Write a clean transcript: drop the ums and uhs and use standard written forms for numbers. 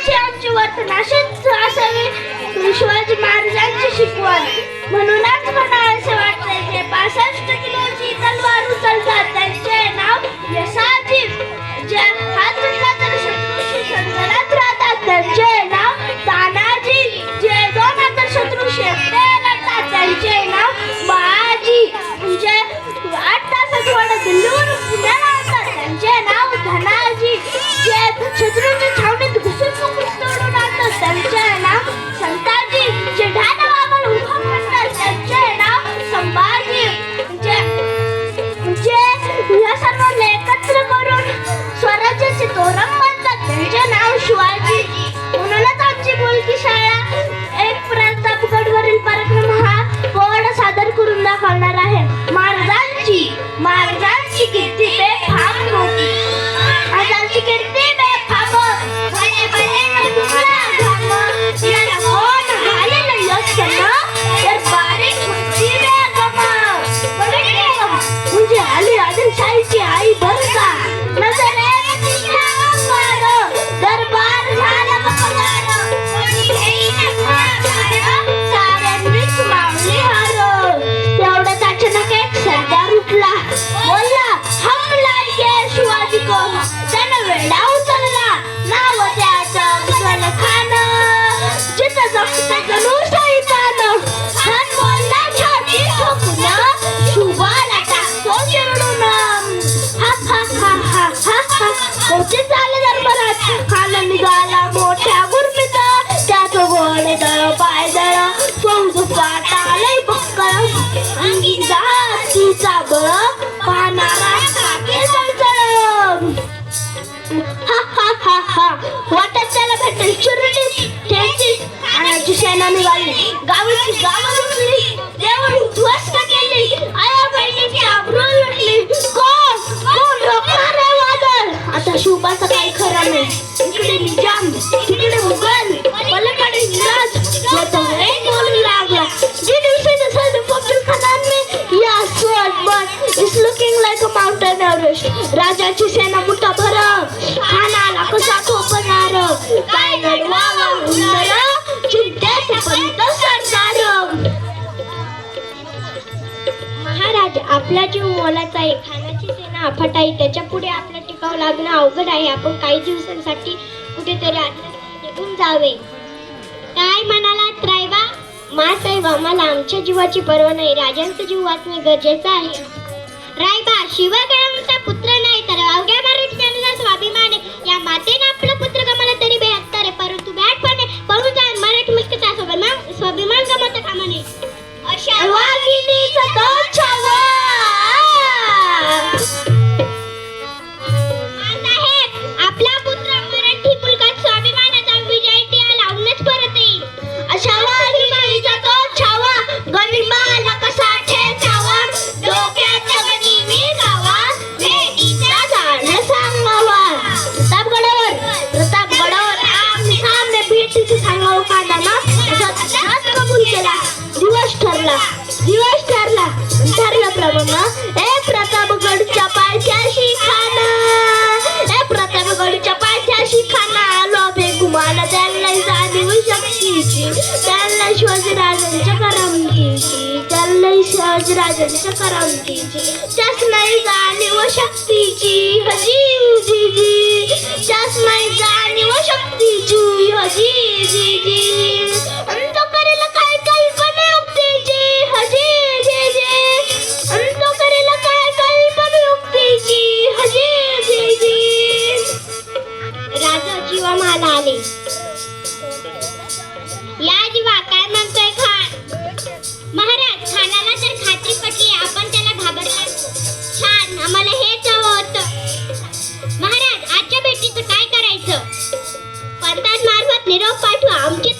अशी आमची वर्तन अशीच असावी शिवाजी महाराजांची शिकवण. म्हणूनच मला असे वाटते की 65 किलोची तलवार उचलतात त्यांचे नाव यशाजी. जे हात उचलला तर शत्रूशी संकटात राहतात त्यांचे नाव तानाजी. जे 2 हात शत्रूशी एकटे लढतात त्यांचे नाव बाजी. जे 8 तासात वडा दिल्लीवर पुण्याला आणतात त्यांचे नाव धनाजी. जे शत्रूच्या छावणीत घुसून तोडून आणतात त्यांचे नाव संताजी. जे ढाल वागून उभा करतात त्यांचे नाव संभाजी. जे या सर्वांना एकत्र करून स्वराज्याचे तोरण बांधतात त्यांचे नाव शिवाजी. म्हणूनच आमची बोलकी शाळा एक प्रतापगडवरील पराक्रम हा पोवाडा सादर करून दाखवणार आहे. महाराजांची कीर्ती बेफाम होती. महाराजांची कीर्ती बेफाम भले भले तुला घाम. याला कोण घालेलं यश ना तर बारीक होती बेगम. म्हणजे आली आदिलशाहीची आई बरं का. नजरेत मार दरबार झाला बकरार. कोणी घेईना साऱ्यांनीच मावली हार. तेवढंच अचानक एक सरदार उठला बोलला हमला ये शिवाजी को. त्यानं वेडा उचलला नाव त्याचं अफजल खान. जिथं जगतं जणू शैतान. खान बोलला छाती ठोकून शुभाला टाकतो चिरडून. हा हा हा हा हा हा. कोची चाले दरबारात खान निघाला मोठ्या गुरमीत. त्याचं गोळे दळ पाय दळ फौज पाटालय बक्कळ. अंगी जातीचा बळ पाहणारा काके चळचळ. हा हा हा हा. वाटत त्याला भेटेल चिरडीत ठेचीत. आणायची सेना निघाली गावाची गावं लुटली. देऊळ उद्ध्वस्त केली. आया बहिणीची आबरू लुटली. कोण रोखणार आहे वादळ. आता शिवबाचं काही खरं नाही. इकडे निजाम तिकडे मुघल पलीकडे इंग्रज. बोलू लागला Did you see the son of Abdul Khanan में? Yeah, sword, but it's looking like a mountain Everest. राजाची सेना मुठा भर खानाला कसा ठोकणार. काय नडवावा हुंदर चिंतेत पंत सरदार. महाराज आपला जीव मोलाचा आहे. खानाची सेना अफाट आहे. त्याच्या पुढे आपलं टिकावं लागणं अवघड आहे. आपण काही दिवसांसाठी कुठेतरी निघून जावे. काय म्हणालात रायबा. मासाहेब आम्हाला आमच्या जीवाची पर्वा नाही. राजांचा जीव वाचणे गरजेचं आहे. रायबा शिवा काय आमचा पुत्र नाही तर अवघ्या मराठीचा स्वाभिमान आहे. या मातेने आपला पुत्र गमाला तरी 72 आहे. परंतु बॅटपणे पळून जाऊन मराठी मुलकीचा स्वाभिमान गमावता कामा नये. अशा वाघिणीचा तो छावा. आपला पुत्र मराठी मुलकात स्वाभिमानाचा विजय टिया लावूनच परत येईल. अशा वाघिणीचा तो छावा गनिमाला कसा ठेचावा. डोक्याच्या गनिमी गावा भेटीचा जाणं सांगावा. प्रतापगडावर आमने भेटीचं सांगावं काढाना हात कबूल केला. दिवस ठरला प्रभूंना. ए प्रतापगडच्या पायथ्याशी खाना. ए प्रतापगडच्या पायथ्याशी खाना. आलो बेगुमान त्यांना जाणीव शक्तीची. त्यांना शिवाजीराजांच्या करामतीची. त्यास नाही जाणीव शक्तीची हजी जी. त्यास नाही जाणीव शक्तीची हजी जी. अंत करेल काय कल्पनायुक्तीची हजी जी. अंत करेल काय कल्पनायुक्तीची हजी जी. राजा जीवा मला आले. या जीवा काय म्हणतोय खान. महाराज खानाला तर खात्री पटली. आपण त्याला घाबरला. छान आम्हाला हेच हवं होतं. महाराज आजच्या भेटीचं काय करायचं. पंतांमार्फत निरोप पाठवा. आमची